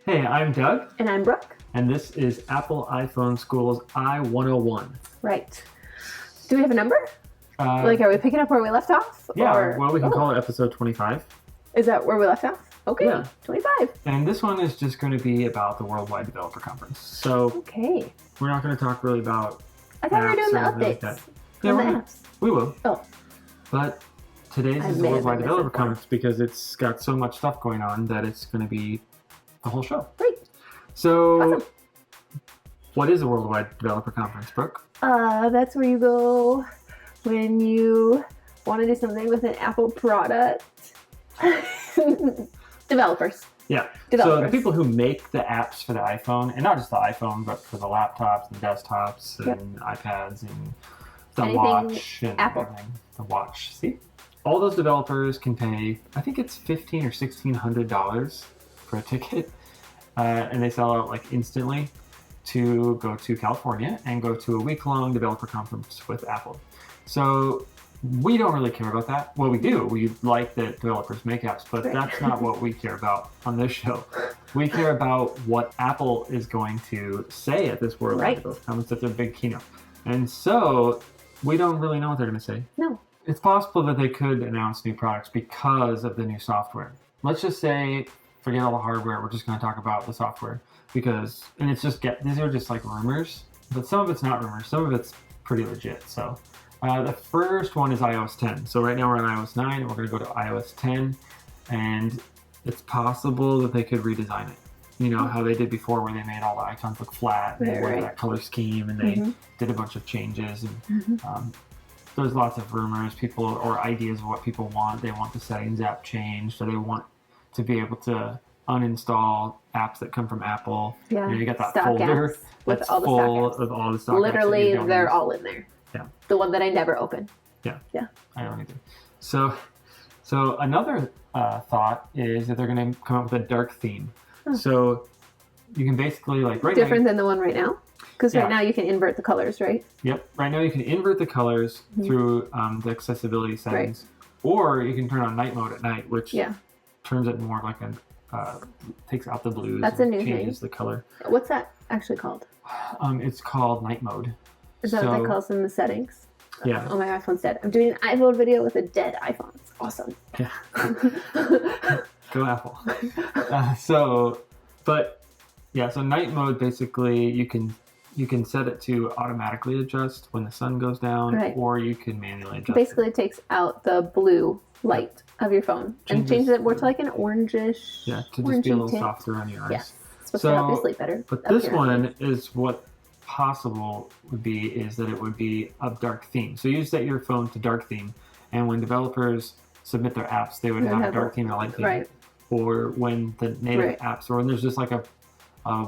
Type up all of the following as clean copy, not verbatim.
Hey, I'm Doug. And I'm Brooke. And this is Apple iPhone School's i101. Right. Do we have a number? Are we picking up where we left off? Yeah, or... well, we can call it episode 25. Is that where we left off? Okay, yeah. 25. And this one is just going to be about the Worldwide Developer Conference. So okay. We're not going to talk really about I thought we were doing the updates. Like yeah, the apps. We will. Oh. But today's is the Worldwide Developer Conference because it's got so much stuff going on that it's going to be the whole show. Great. So, awesome. What is a Worldwide Developer Conference, Brooke? That's where you go when you want to do something with an Apple product. Developers. Yeah. Developers. So the people who make the apps for the iPhone, and not just the iPhone, but for the laptops and desktops and iPads and the watch and Apple. everything. The watch. See? All those developers can pay, I think it's $1,500 or $1,600 for a ticket. And they sell out like instantly to go to California and go to a week-long developer conference with Apple. So we don't really care about that. Well, we do. We like that developers make apps, but that's not what we care about on this show. We care about what Apple is going to say at this Worldwide Developer Conference. That's their big keynote. And so we don't really know what they're going to say. No. It's possible that they could announce new products because of the new software. Let's just say, forget all the hardware, we're just going to talk about the software. Because, and it's just, these are just like rumors, but some of it's not rumors, some of it's pretty legit. So the first one is iOS 10. So right now we're on iOS 9, and we're going to go to iOS 10, and it's possible that they could redesign it. You know, how they did before where they made all the icons look flat, and they went that color scheme, and they did a bunch of changes. And there's lots of rumors, people, or ideas of what people want. They want the settings app changed, or they want to be able to uninstall apps that come from Apple. Yeah, you got that stock folder with that's all the full stock of all the stock apps. Literally, they're all in there. Yeah. The one that I never open. Yeah. Yeah. I don't either. So another thought is that they're going to come up with a dark theme. So you can basically different than the one right now? Because right now you can invert the colors, right? Yep. Right now you can invert the colors through the accessibility settings, or you can turn on night mode at night, which turns it more like takes out the blues. That's a new thing. Changes the color. What's that actually called? It's called night mode. Is that what that calls in the settings? Yeah. Oh, my iPhone's dead. I'm doing an iPhone video with a dead iPhone. It's awesome. Yeah. Go Apple. So night mode, basically you can set it to automatically adjust when the sun goes down, or you can manually adjust. Basically, it takes out the blue light of your phone and changes it more to like an orangish. Yeah, to just be a little softer on your eyes. Yes, it's supposed to help you sleep better. But this one is what possible would be is that it would be a dark theme. So you set your phone to dark theme, and when developers submit their apps, they would have a dark theme and a light theme. Right. Or when the native apps, or when there's just like a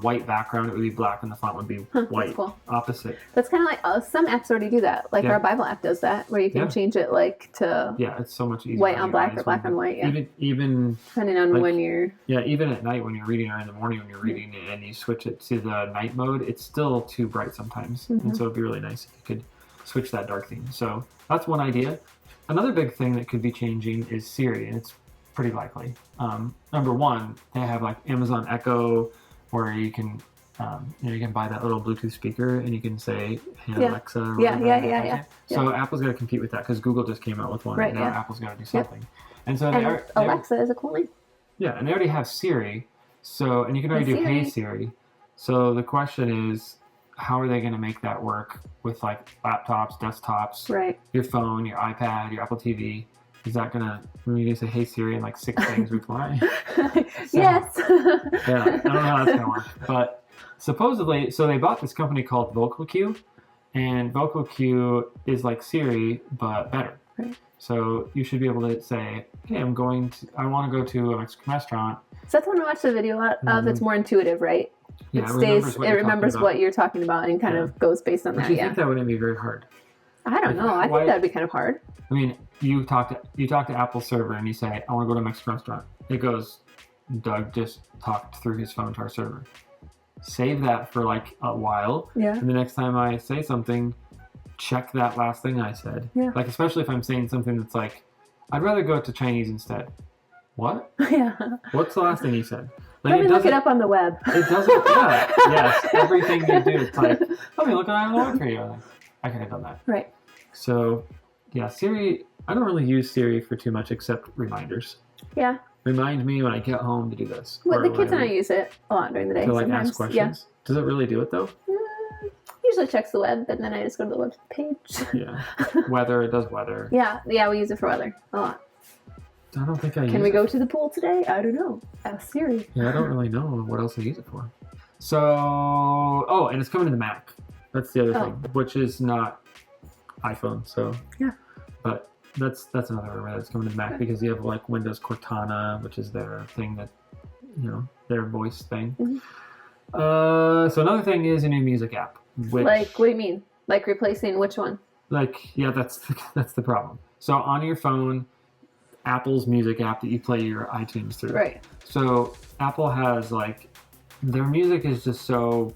white background, it would be black, and the font would be white. Cool. Opposite. That's kind of like some apps already do that. Like our Bible app does that, where you can change it to it's so much easier. White on black or black on white. Yeah. Even depending on when you're. Yeah, even at night when you're reading, or in the morning when you're reading, and you switch it to the night mode, it's still too bright sometimes, and so it'd be really nice if you could switch that dark theme. So that's one idea. Another big thing that could be changing is Siri, and it's pretty likely. Number one, they have like Amazon Echo, where you can you can buy that little Bluetooth speaker and you can say, "Hey Alexa." Or yeah. So Apple's got to compete with that because Google just came out with one, and now Apple's got to do something. And so Alexa is a cool name. Yeah, and they already have Siri, so and you can already do Hey Siri. So the question is, how are they going to make that work with like laptops, desktops, your phone, your iPad, your Apple TV? Is that gonna, when you say Hey Siri and like 6 things reply? Yes. Yeah, I don't know how that's gonna work. But supposedly, so they bought this company called VocalQ, and VocalQ is like Siri, but better. So you should be able to say, hey, I want to go to a Mexican restaurant. So that's when we watch the video of. It's more intuitive, right? Yeah, it remembers what you're talking about and kind of goes based on that. Do you think that wouldn't be very hard? I don't know. I think that'd be kind of hard. I mean, you talk to Apple server and you say, I want to go to a Mexican restaurant. It goes, Doug just talked through his phone to our server. Save that for like a while. Yeah. And the next time I say something, check that last thing I said. Yeah. Like, especially if I'm saying something that's like, I'd rather go to Chinese instead. What? Yeah. What's the last thing you said? Let me look it up on the web. It doesn't. Yeah. Yes. Everything you do, it's like, let me look at i101 for you. Like, I could have done that. Right. So, yeah, Siri. I don't really use Siri for too much except reminders. Yeah. Remind me when I get home to do this. Well, the kids and I use it a lot during the day. To like sometimes. ask questions. Yeah. Does it really do it though? Usually checks the web, and then I just go to the web page. Yeah. Weather. It does weather. Yeah, we use it for weather a lot. I don't think I use it. Can we go to the pool today? I don't know. Ask Siri. Yeah, I don't really know what else I use it for. So, and it's coming to the Mac. That's the other thing, which is not iPhone. So yeah, but that's another rumor that's coming to the Mac because you have like Windows Cortana, which is their thing that their voice thing. Mm-hmm. So another thing is a new music app. Which, like, what do you mean? Like replacing which one? Like, yeah, that's the problem. So on your phone, Apple's music app that you play your iTunes through. Right. So Apple has like their music is just so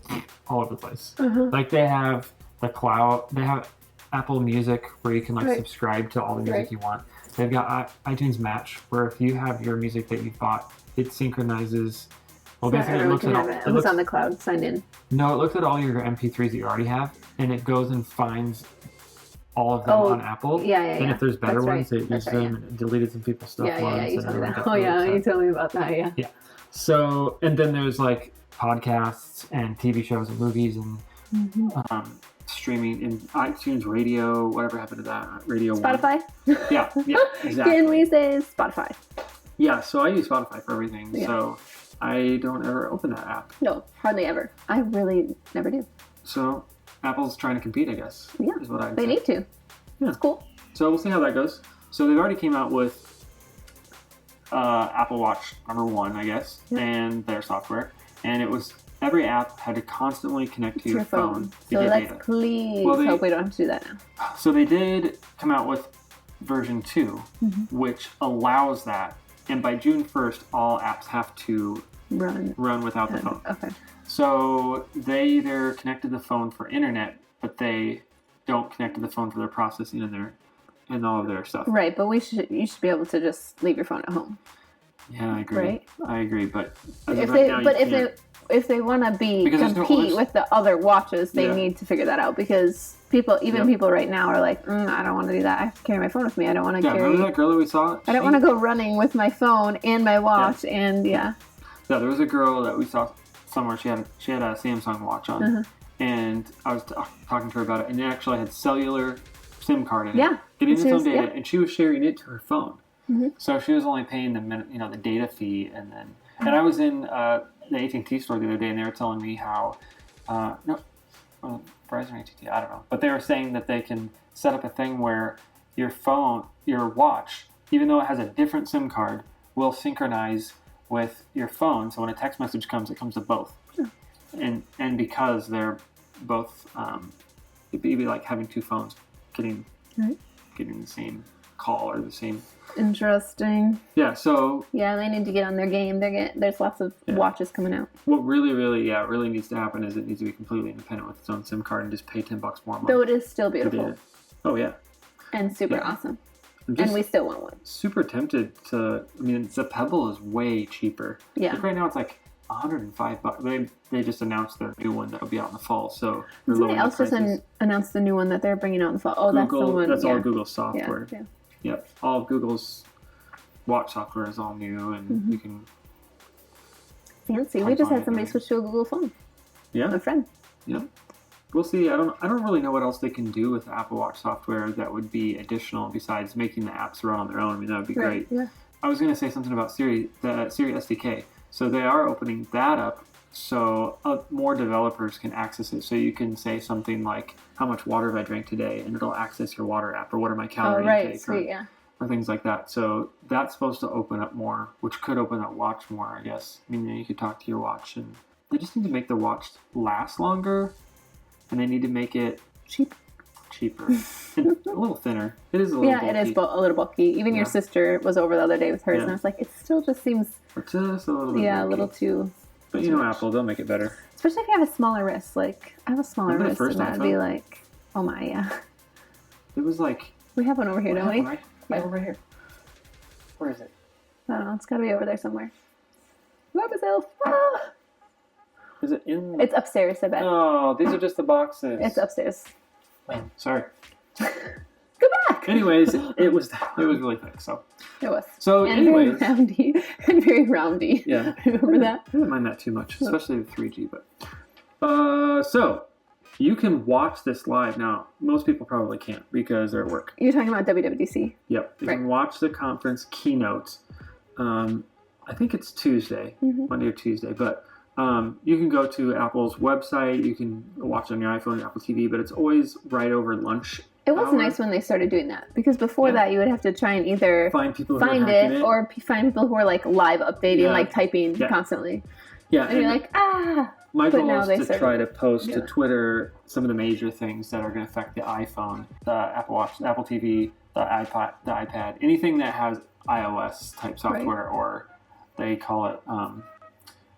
all over the place. Uh-huh. Like they have the cloud, they have Apple Music where you can like subscribe to all the music you want. They've got iTunes Match where if you have your music that you bought, it synchronizes. Well, basically, it looks at all. It looks on the cloud. Signed in. No, it looks at all your MP3s that you already have, and it goes and finds all of them on Apple. Yeah. And if there's better ones, it uses them and deleted some people's stuff. Yeah. You told me that. Oh yeah, you told me about that. Yeah. Yeah. So, and then there's like podcasts and TV shows and movies and streaming in iTunes Radio. Whatever happened to that? Radio Spotify. Yeah, exactly. Can we say Spotify? Yeah. So I use Spotify for everything. Yeah. So I don't ever open that app. No, hardly ever. I really never do. So Apple's trying to compete, I guess. Yeah, is what they need to. Yeah, it's cool. So we'll see how that goes. So they've already came out with Apple Watch #1, I guess, and their software, and it was every app had to constantly connect to your phone to so get let's data. Please hope we don't have to do that now. So they did come out with version 2, which allows that, and by June 1st, all apps have to run without the phone. Okay. So they either connect to the phone for internet, but they don't connect to the phone for their processing and all of their stuff. Right, but you should be able to just leave your phone at home. Yeah, I agree. Right? I agree, but if they want to compete with the other watches, they need to figure that out because people right now are like, I don't want to do that. I have to carry my phone with me. I don't want to carry. Remember that girl that we saw? I don't want to go running with my phone and my watch and Yeah, there was a girl that we saw somewhere. She had a Samsung watch on, and I was talking to her about it, and it actually had cellular SIM card in it, getting its own data, and she was sharing it to her phone. So she was only paying the data fee, and I was in the AT&T store the other day, and they were telling me how Verizon or AT&T, I don't know, but they were saying that they can set up a thing where your watch, even though it has a different SIM card, will synchronize with your phone. So when a text message comes, it comes to both. And because they're both, it'd be like having two phones getting the same call or the same. Interesting. Yeah. So. Yeah, they need to get on their game. There's lots of watches coming out. What really needs to happen is it needs to be completely independent with its own SIM card and just pay $10 more a month. Though it is still beautiful. Oh yeah. And super awesome. And we still want one. Super tempted to. I mean, the Pebble is way cheaper. Yeah. Like right now, it's like $105. They just announced their new one that'll be out in the fall. So somebody else just announced the new one that they're bringing out in the fall. Oh, that's the one. That's all Google software. Yeah. Yep. All of Google's watch software is all new, and you can. Fancy. We just had somebody switch to a Google phone. Yeah. A friend. Yeah. We'll see. I don't really know what else they can do with Apple Watch software that would be additional besides making the apps run on their own. I mean, that would be great. Yeah. I was going to say something about Siri, the Siri SDK. So they are opening that up so more developers can access it. So you can say something like, how much water have I drank today? And it'll access your water app, or what are my calorie intake, or things like that. So that's supposed to open up more, which could open up watch more, I guess. I mean, you could talk to your watch, and they just need to make the watch last longer, and they need to make it cheaper and a little thinner. It is a little bulky. It is a little bulky. Even your sister was over the other day with hers, and I was like, it still just seems just a little bit bulky. A little too. But Apple, they'll make it better. Especially if you have a smaller wrist. Like, I have a smaller wrist, and that'd be like, oh my, It was like... We have one over here, don't we? Right over here. Where is it? I don't know. It's got to be over there somewhere. Grab myself. Ah. Is it in? It's upstairs, I bet. Oh, these are just the boxes. It's upstairs. Oh, sorry. Go back. Anyways, it was really thick. So it was. So and anyways, very roundy and very roundy. Yeah, remember that? I didn't mind that too much, especially the 3G. But so you can watch this live now. Most people probably can't because they're at work. You're talking about WWDC. Yep, you can watch the conference keynote. I think it's Tuesday, Monday or Tuesday, but. You can go to Apple's website. You can watch it on your iPhone, Apple TV, but it's always right over lunch. It was nice when they started doing that because before that you would have to try and either find people find it or find people who are like live updating, like typing constantly. Yeah, and you're like, My goal is to try to post to Twitter some of the major things that are going to affect the iPhone, the Apple Watch, the Apple TV, the iPad, anything that has iOS type software, or they call it.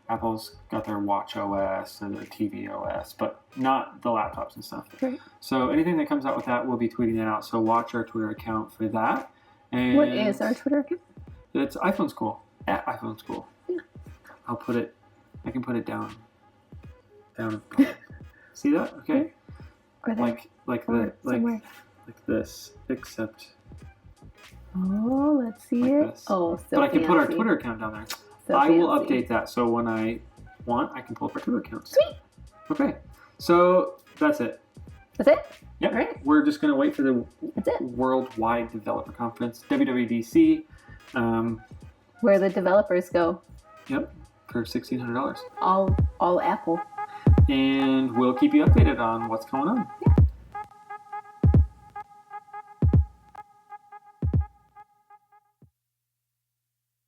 Apple's got their Watch OS and their TV OS, but not the laptops and stuff. Right. So anything that comes out with that, we'll be tweeting that out. So watch our Twitter account for that. And what is our Twitter account? It's iPhone School. At iPhone School. Yeah. I can put it down. See that? Okay. Like this, except. Oh, let's see it. This. Oh, so but I can put our Twitter account down there. So I will update that, so when I want, I can pull up our Twitter accounts. Sweet. Okay, so that's it. That's it? Yep. All right. We're just going to wait for the Worldwide Developer Conference, WWDC. Where the developers go. Yep, for $1,600. All Apple. And we'll keep you updated on what's going on.